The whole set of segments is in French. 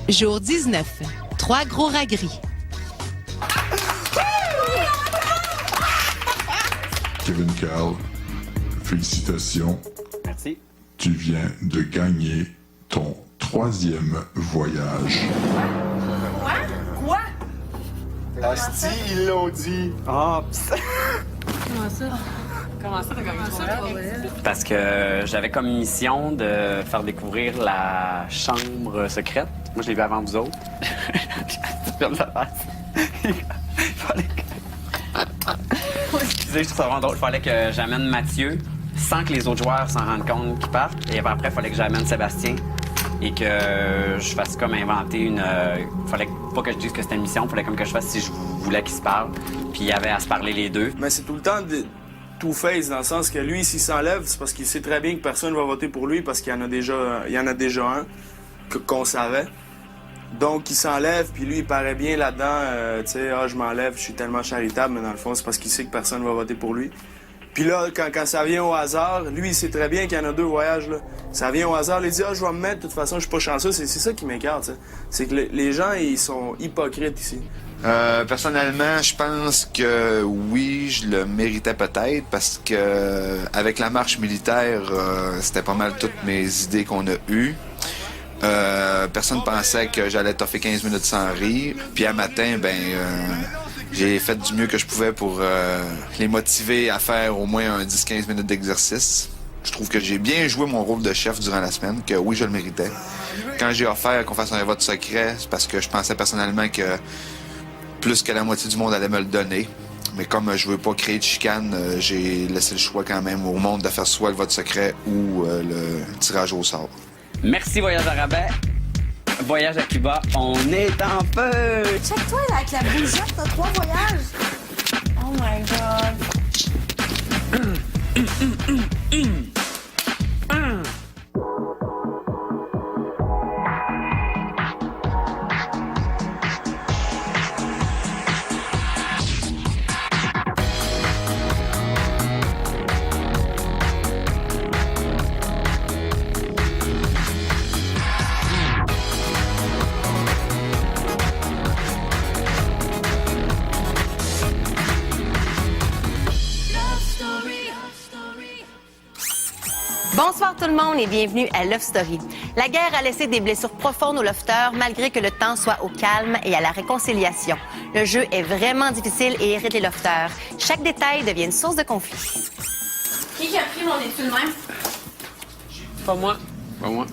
Jour 19. 3 gros rageries. Kevin Carl, félicitations. Merci. Tu viens de gagner ton 3e voyage. Quoi? Asti, ils l'ont dit. Ah, Comment ça? Comment ça, t'as gagné ton voyage? parce que j'avais comme mission de faire découvrir la chambre secrète. Moi, je l'ai vu avant vous autres. Comme ça passe. Il fallait que... Excusez, je trouve ça vraiment drôle. Il fallait que j'amène Mathieu sans que les autres joueurs s'en rendent compte qu'ils partent. Et après, il fallait que j'amène Sébastien et que je fasse comme inventer une... fallait pas que je dise que c'était une mission. Il fallait comme que je fasse si je voulais qu'ils se parlent. Puis il y avait à se parler les deux. Mais c'est tout le temps de two-face, dans le sens que lui, s'il s'enlève, c'est parce qu'il sait très bien que personne va voter pour lui parce qu'il y en a déjà un qu'on savait. Donc, il s'enlève, puis lui, il paraît bien là-dedans, tu sais, je m'enlève, je suis tellement charitable, mais dans le fond, c'est parce qu'il sait que personne va voter pour lui. Puis là, quand ça vient au hasard, lui, il sait très bien qu'il y en a 2 voyages, là. Ça vient au hasard, il dit, je vais me mettre, de toute façon, je suis pas chanceux. C'est ça qui m'écarte, ça. C'est que les gens, ils sont hypocrites ici. Personnellement, je pense que oui, je le méritais peut-être parce que avec la marche militaire, c'était pas mal toutes mes idées qu'on a eues. Personne pensait que j'allais toffer 15 minutes sans rire. Puis à matin, j'ai fait du mieux que je pouvais pour les motiver à faire au moins un 10-15 minutes d'exercice. Je trouve que j'ai bien joué mon rôle de chef durant la semaine, que oui, je le méritais. Quand j'ai offert qu'on fasse un vote secret, c'est parce que je pensais personnellement que plus que la moitié du monde allait me le donner. Mais comme je veux pas créer de chicane, j'ai laissé le choix quand même au monde de faire soit le vote secret ou le tirage au sort. Merci, Voyage à rabais. Voyage à Cuba, on est en feu! Check-toi, là, avec la bougette, t'as 3 voyages. Oh my God. Bonsoir tout le monde et bienvenue à Love Story. La guerre a laissé des blessures profondes aux lofters malgré que le temps soit au calme et à la réconciliation. Le jeu est vraiment difficile et irrite les lofters. Chaque détail devient une source de conflit. Qui a pris mon étui de même? Pas moi. Pas moi.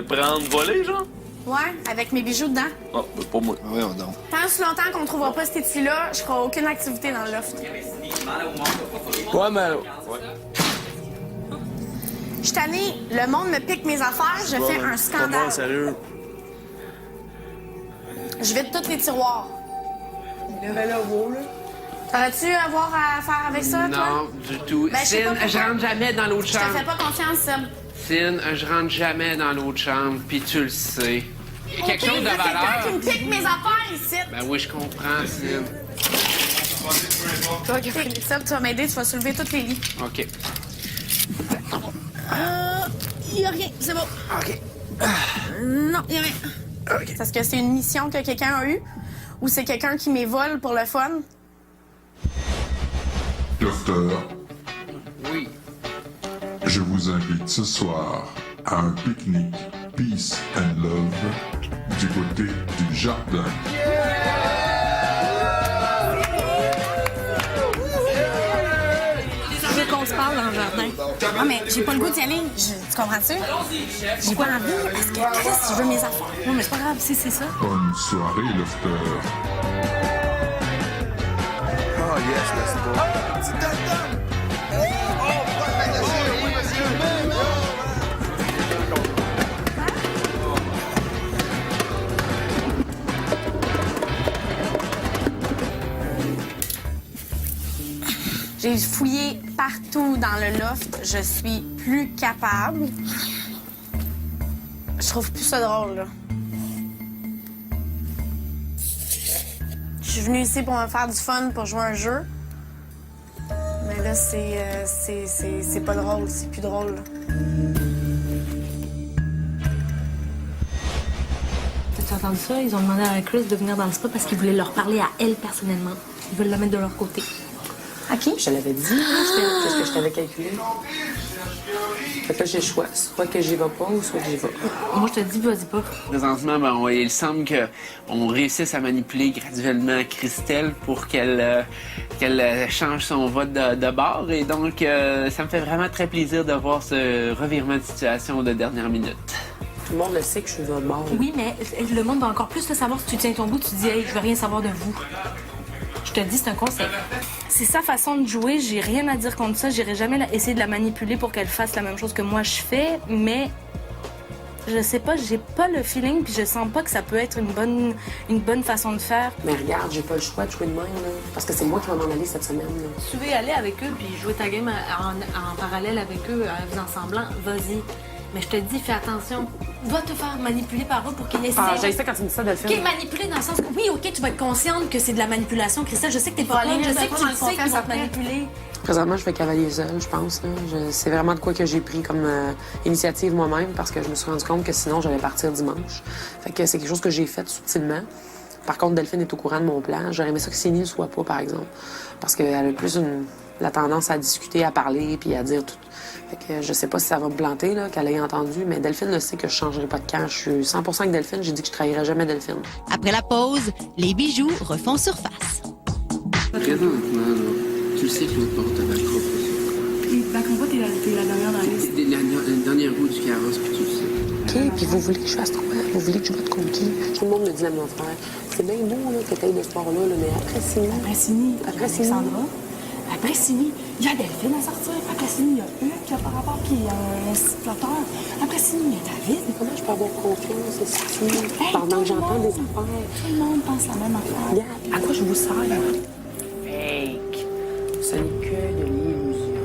Prendre voler, genre? Ouais, avec mes bijoux dedans. Ah, pas moi. Oui, on donc. Tant aussi longtemps qu'on ne trouvera pas cet étui-là, je ferai aucune activité dans le loft. Ouais, mais... Ouais. Je suis tannée, le monde me pique mes affaires, je fais un Pas scandale. bon, sérieux. Je vide tous les tiroirs. T'aurais-tu à voir à faire avec ça, toi? Non, du tout. Ben, je sais Sin, pas pourquoi. je rentre jamais dans l'autre Je te chambre. fais pas confiance, Seb. Sin, je rentre jamais dans l'autre chambre, puis tu le sais. Il y a quelque Ok, chose de là, c'est valeur. toi qui me pique mes affaires ici. Ben oui, je comprends, Sin. Toi, Seb, tu vas m'aider, tu vas soulever tous les lits. OK. Y a rien, c'est bon. OK. Non, y a rien. OK. Est-ce que c'est une mission que quelqu'un a eue? Ou c'est quelqu'un qui m'évole pour le fun? Docteur, Oui. je vous invite ce soir à un pique-nique Peace and Love du côté du jardin. Je veux qu'on se parle dans le jardin. Ah, mais j'ai pas le goût d'y aller. Tu comprends-tu? J'ai pas envie parce que Chris, je veux mes affaires. Non, mais c'est pas grave, si c'est ça. Bonne soirée, Lofter. Oh yes, let's go. J'ai fouillé partout dans le loft. Je suis plus capable. Je trouve plus ça drôle, là. Je suis venue ici pour me faire du fun, pour jouer à un jeu. Mais là, c'est pas drôle. C'est plus drôle, là. T'as entendu ça? Ils ont demandé à Chris de venir dans le spa parce qu'ils voulaient leur parler à elle personnellement. Ils veulent la mettre de leur côté. À qui? Je te l'avais dit, qu'est-ce que je t'avais calculé. Fait que là, j'ai le choix. Soit que j'y vais pas ou soit que j'y vais. Moi, je te dis, vas-y pas. Présentement, il semble qu'on réussisse à manipuler graduellement Christelle pour qu'elle change son vote de bord. Et donc, ça me fait vraiment très plaisir de voir ce revirement de situation de dernière minute. Tout le monde le sait que je suis de votre bord. Oui, mais le monde va encore plus te savoir si tu tiens ton bout. Tu dis, hey, je veux rien savoir de vous. Je te dis, c'est un conseil. C'est sa façon de jouer, j'ai rien à dire contre ça. J'irai jamais essayer de la manipuler pour qu'elle fasse la même chose que moi je fais, mais je sais pas, j'ai pas le feeling puis je sens pas que ça peut être une bonne façon de faire. Mais regarde, j'ai pas le choix de jouer de même, là, parce que c'est moi qui vais m'en aller cette semaine. Là. Si tu veux aller avec eux puis jouer ta game en parallèle avec eux, en faisant semblant, vas-y. Mais je te dis, fais attention. Va te faire manipuler par eux pour qu'ils essaient. Ah, j'ai ça quand tu me dis ça, Delphine. OK, manipuler dans le sens que, oui, OK, tu vas être consciente que c'est de la manipulation, Christelle. Je sais que t'es pas là, je sais que tu le sais qu'ils vont te manipuler. Présentement, je fais cavalier seul, je pense. Là. C'est vraiment de quoi que j'ai pris comme initiative moi-même parce que je me suis rendu compte que sinon, j'allais partir dimanche. Fait que c'est quelque chose que j'ai fait subtilement. Par contre, Delphine est au courant de mon plan. J'aurais aimé ça que Céline ne soit pas, par exemple. Parce qu'elle a plus la tendance à discuter, à parler, puis à dire tout. Fait que je sais pas si ça va me planter, là, qu'elle ait entendu, mais Delphine le sait que je changerai pas de camp. Je suis 100% avec Delphine. J'ai dit que je trahirais jamais Delphine. Après la pause, les bijoux refont surface. Présentement, là, tu sais que l'autre porte ta backdrop. Puis, la combat, t'es la dernière dans la liste. La dernière roue du carrosse, puis tu le sais. OK, puis vous voulez que je fasse quoi? Vous voulez que je vote contre qui? Tout le monde me dit la même affaire. C'est bien beau, là, que t'aies de ce sport-là, mais après Sini. Après Sini, il y a Delphine à sortir. Après Sini, il y a Hugues qui a par rapport qui est un flotteur. Après Sini, il y a David. Mais comment je peux avoir confiance ici? Pendant que j'entends des affaires. Tout le monde pense la même affaire. Regarde, à quoi je vous sers? Fake. Ce n'est que de l'illusion.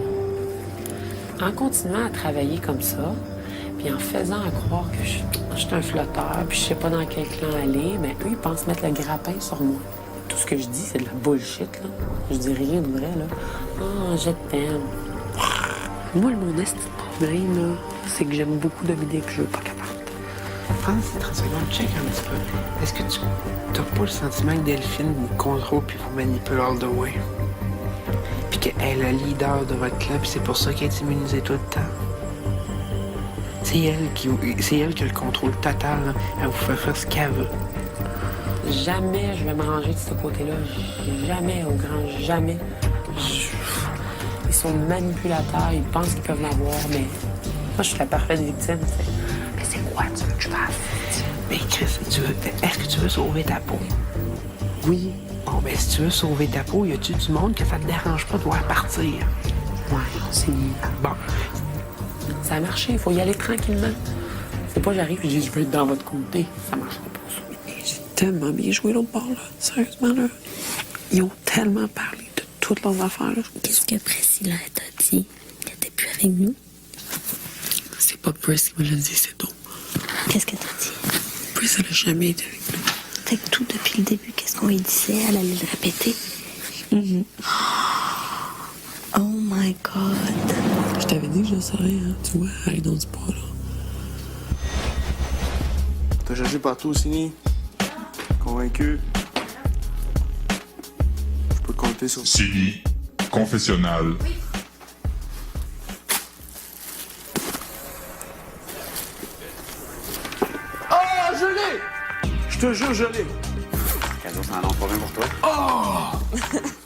En continuant à travailler comme ça, puis en faisant à croire que je suis un flotteur, puis je sais pas dans quel clan aller, mais eux, ils pensent mettre le grappin sur moi. Tout ce que je dis, c'est de la bullshit, là. Je dis rien de vrai, là. Ah, je t'aime. Moi, mon esti de problème, là, c'est que j'aime beaucoup Dominique, je veux pas capable. Prends ces 30 secondes, check un petit peu. Est-ce que tu n'as pas le sentiment que Delphine vous contrôle puis vous manipule all the way? Puis qu'elle est la leader de votre clan, puis c'est pour ça qu'elle est immunisée tout le temps? C'est elle qui a le contrôle total, là. Elle vous fait faire ce qu'elle veut. Jamais je vais me ranger de ce côté-là. Jamais, au grand jamais. Ils sont manipulateurs, ils pensent qu'ils peuvent m'avoir, mais moi, je suis la parfaite victime, tu sais. Mais c'est quoi tu veux que je fasse? Mais Chris, est-ce que tu veux sauver ta peau? Oui. Bon, ben si tu veux sauver ta peau, y a-tu du monde que ça te dérange pas de voir partir? Ouais, c'est... Bon. Ça a marché, il faut y aller tranquillement. C'est pas j'arrive et je dis je veux être dans votre côté. Ça marchera pas. J'ai tellement bien joué l'autre bord, là. Sérieusement, là. Ils ont tellement parlé de toutes leurs affaires, là. Qu'est-ce que Priscilla t'a dit? Qu'elle était plus avec nous? C'est pas Pris qui me l'a dit, c'est toi. Qu'est-ce qu'elle t'a dit? Pris, elle a jamais été avec nous. Fait que tout depuis le début, qu'est-ce qu'on lui disait? Elle allait le répéter. Oh my God. Je t'avais dit que je le saurais, hein. Tu vois, arrête dans du pas, là. T'as cherché partout, Sini. Convaincu. Je peux compter sur... Sini, confessionnal. Ah, je l'ai! Je te jure, je l'ai. Cadeau sans nom, pas bien pour toi. Oh!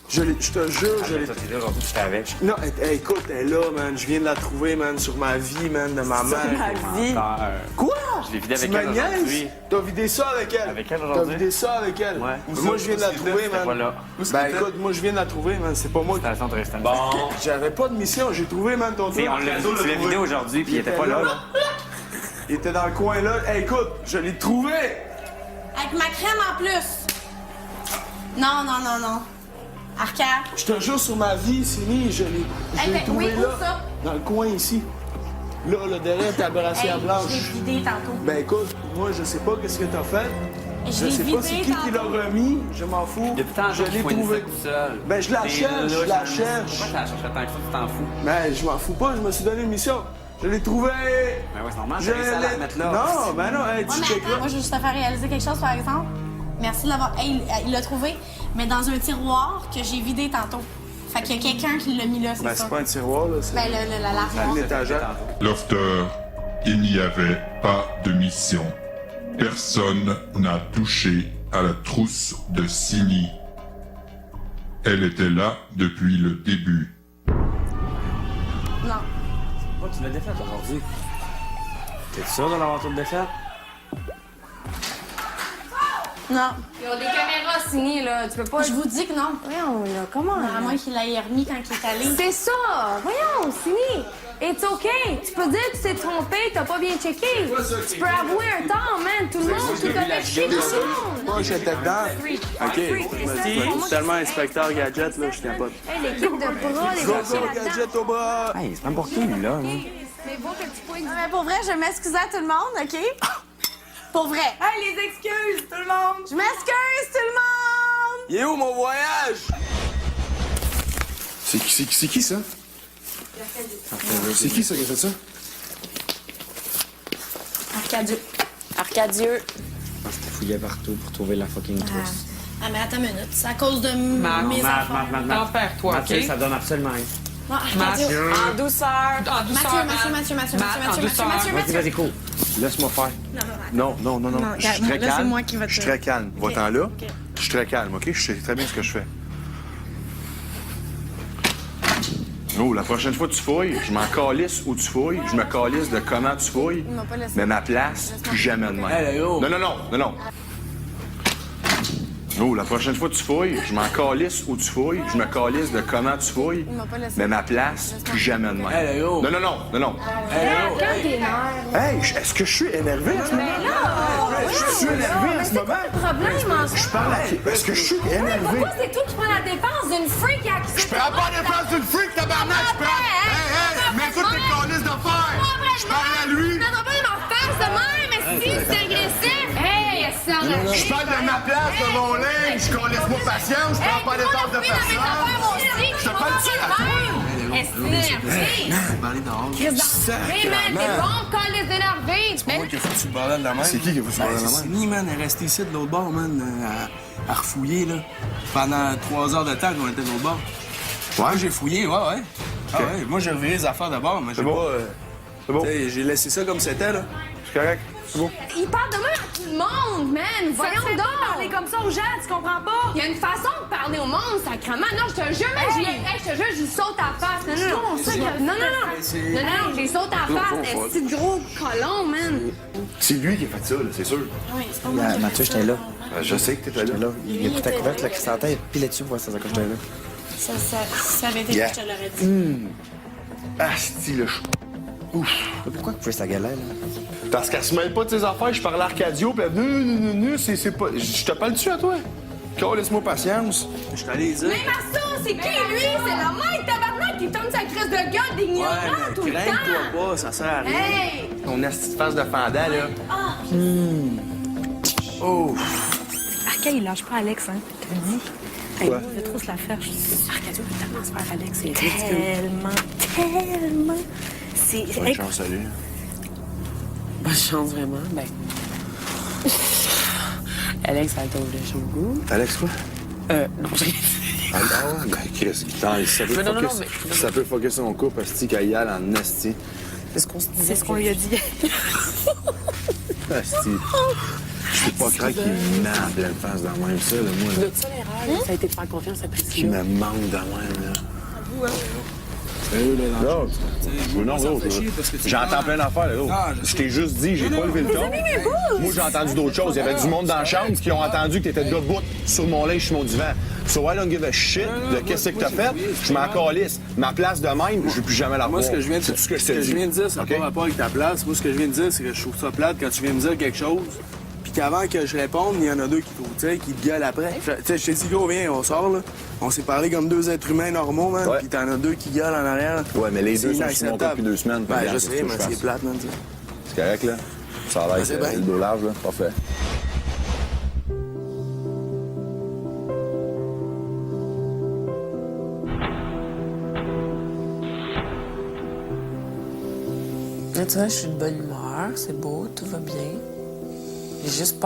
Je te jure, je l'ai. Toi, t'es là aujourd'hui, j'étais avec. Non, écoute, elle est là, man. Je viens de la trouver, man, sur ma vie, man, de ma mère. vie. Quoi? Je l'ai vidé avec Tu elle me niaises? aujourd'hui. T'as vidé ça avec elle? Avec elle T'as aujourd'hui? vidé ça avec elle? Ouais. Moi, je viens de la trouver, man. Pas là. Ben écoute, moi, je viens de la trouver, man. C'est pas moi qui... Station de restaurant. Bon. J'avais pas de mission. J'ai trouvé, man, ton truc. On l'a vidé aujourd'hui, puis il était pas là. Il était dans le coin, là. Hey, écoute, je l'ai trouvé! Avec ma crème en plus. Non, non, non, non. Arcade. Je te jure sur ma vie, Sini, je l'ai trouvé oui, où là. ça? Dans le coin ici. Là, derrière ta brassière blanche. Je l'ai vidé tantôt. Ben écoute, moi je sais pas qu'est-ce que t'as fait. Je sais pas c'est qui l'a remis, je m'en fous. Depuis tant je l'ai trouvé. tout seul. Ben je la cherche, je la cherche. Pourquoi tu la cherches tant que ça, tu t'en fous? Ben je m'en fous pas, je me suis donné une mission. Je l'ai trouvé! Ben ouais, c'est normal, Je j'ai réussi à la l'ai- remettre là. Non, ben non, hey, Ouais, tu mais check attends, moi, je veux juste te faire réaliser quelque chose, par exemple. Merci de l'avoir. Hey, il l'a trouvé, mais dans un tiroir que j'ai vidé tantôt. Fait qu'il y a quelqu'un qui l'a mis là, c'est Ben, ça. c'est pas un tiroir, là. C'est Ben, l'armoire. l'étagère. Lofter, il n'y avait pas de mission. Personne n'a touché à la trousse de Cindy. Elle était là depuis le début. Non. Oh, tu l'as défaite aujourd'hui. T'es sûr de l'avoir toute défaite? Non. Ils ont des caméras signées, là. Tu peux pas. Je vous dis que non. Voyons, là, comment? À moins qu'il l'ait remis quand il est allé. C'est ça! Voyons, Sini! It's OK! Tu peux dire que tu t'es trompé, t'as pas bien checké! Tu peux avouer un tort, man! Tout le monde, tout a fait chier tout le monde! Moi, j'étais dedans. OK. Je suis tellement inspecteur gadget, là, je capote. Hey, l'équipe de bras, les Go, gars, go, gadget au bras! Hey, c'est même pour qui, lui, là? Mais bon que tu pouvais. Non, mais pour vrai, je m'excuse à tout le monde, OK? Pour vrai. Hey, les excuses, tout le monde! Je m'excuse, tout le monde! Il est où, mon voyage? C'est qui ça? C'est qui ça qui a fait ça? Arcadieux. Arcadieux. C'était fouillé partout pour trouver la fucking trousse. Ah, mais attends une minute. C'est à cause de Matt, mes affaires. Tempère-toi, Mathieu, OK? ça donne absolument rien. Ah, Arcadieux. En douceur. En douceur, Mathieu. Vas-y, vas-y, cool. Laisse-moi faire. Non. Je suis très là, c'est calme. moi qui va te- Je suis très calme. Ok. Va-t'en là. Ok. Je suis très calme, OK? Je sais très bien ce que je fais. Oh, la prochaine fois que tu fouilles, je m'en calisse où tu fouilles, je me calisse de comment tu fouilles, Il m'a pas laissé. mais ma place, plus jamais de même. Hey, oh. Non. Oh, la prochaine fois que tu fouilles, je m'en calisse où tu fouilles, je me calisse de comment tu fouilles, Il m'a pas laissé. mais ma place, plus jamais de même. Hey, oh. Non. Hey, est-ce que je suis énervé en ce moment? Je suis énervé en ce moment? Problème en Je parle à... Est-ce que je suis énervé? Pourquoi c'est toi qui prends la défense d'une freak qui Je prends pas la défense d'une freak, tabarnak! Je prends... Hey, mets toutes tes calices d'affaires! Je parle à lui! Non, pas de ma face de même, mais si c'est agressif! Hey, ça Je parle de ma place, de mon linge! Je calisse moi patience! Je prends pas la défense de personne! Je te parle-tu à toi? Hey, man, t'es bon, calice d'énervé! C'est moi qui ai foutu le bordel de la main. C'est qui a foutu le bordel de la main? C'est Sini, man, elle est restée ici de l'autre bord, man, à refouiller, là. Pendant 3 heures de temps qu'on était de l'autre bord. Ouais, j'ai fouillé, ouais. Ah ouais, moi, j'ai reviré les affaires d'abord, mais j'ai bon. pas... C'est bon. T'sais, j'ai laissé ça comme c'était, là. C'est correct? C'est bon? Il parle de même à tout le monde, man! Voyons donc! Parler comme ça aux gens, tu comprends pas? Il y a une façon de parler au monde, sacrément. Non, je te jure, man, je te jure, je lui saute à la face. Non, je lui saute à la face. C'est du gros colon, man. C'est lui qui a fait ça, là, c'est sûr. Oui, c'est pas moi. Mathieu, j'étais là. Je sais que t'étais là. Il a pris ta couverte, la chrysanthème, puis là-dessus, pour ça, quand j'étais là. Ça avait été Yeah. que je te l'aurais dit. Ah, si, là, Ouf. Pourquoi vous pouvez sa galère, là? Parce qu'elle se mêle pas de ses affaires, je parle à Arcadio, pis elle non, c'est pas... Je te parle-tu à toi? Laisse-moi patience. Je t'allais dire. Mais Marceau, c'est qui, lui? C'est le mec tabarnak qui tombe sa crise de gueule d'ignorant tout le temps. Crains-toi pas, ça sert à rien. Hey! Ton petite face de fendant, là. Oh! Arcade, il lâche pas Alex, hein. Je te le dis. Quoi? Il veut trop se la faire. Arcadio veut tellement se faire Alex, c'est ridicule. Tellement. C'est. Bonne chance à lui. Bonne chance, vraiment. Ben. Alex, elle t'ouvre le goût. Alex, quoi? Non, j'ai. Ah non, ben Chris, ça peut Mais non, focus, mais- ça peut focus son couple, asti, qu'elle y aille en asti. C'est ce qu'on se disait. C'est ce qu'on lui a dit. Asti. Je peux pas croire qu'il me met en pleine face dans même ça, là, moi. De ça, l'erreur, ça a été de faire confiance à Qu'il Priscilla. me manque dans même, là. Non, j'entends plein d'affaires, là. Je t'ai juste dit, j'ai pas levé le ton. Moi, j'ai entendu d'autres choses. Il y avait du monde dans la chambre qui ont entendu que t'étais debout sur mon linge, sur mon divan. So I don't give a shit de qu'est-ce que t'as fait. Je m'en calisse. Ma place de même, je vais plus jamais la Moi, revoir. ce que je viens de, C'est tout ce que je ce te que je dis. viens de dire, ça n'a OK? pas rapport avec ta place. Moi, ce que je viens de dire, c'est que je trouve ça plate quand tu viens me dire quelque chose, puis qu'avant que je réponde, il y en a deux qui te gueulent après. Tu sais, je t'ai dit, gros, viens, on sort, là. On s'est parlé comme deux êtres humains normaux, man, Ouais. puis t'en as deux qui gueulent en arrière. Ouais, mais les C'est deux sont sur mon cas depuis 2 semaines. Ben, Regarde, je sais, qu'est-ce que mais je c'est fasse? plate, man, ça. C'est correct, là? Ça a l'air C'est que bien. le dos large, là. Parfait. Là, tu vois, je suis de bonne humeur, c'est beau, tout va bien. J'ai juste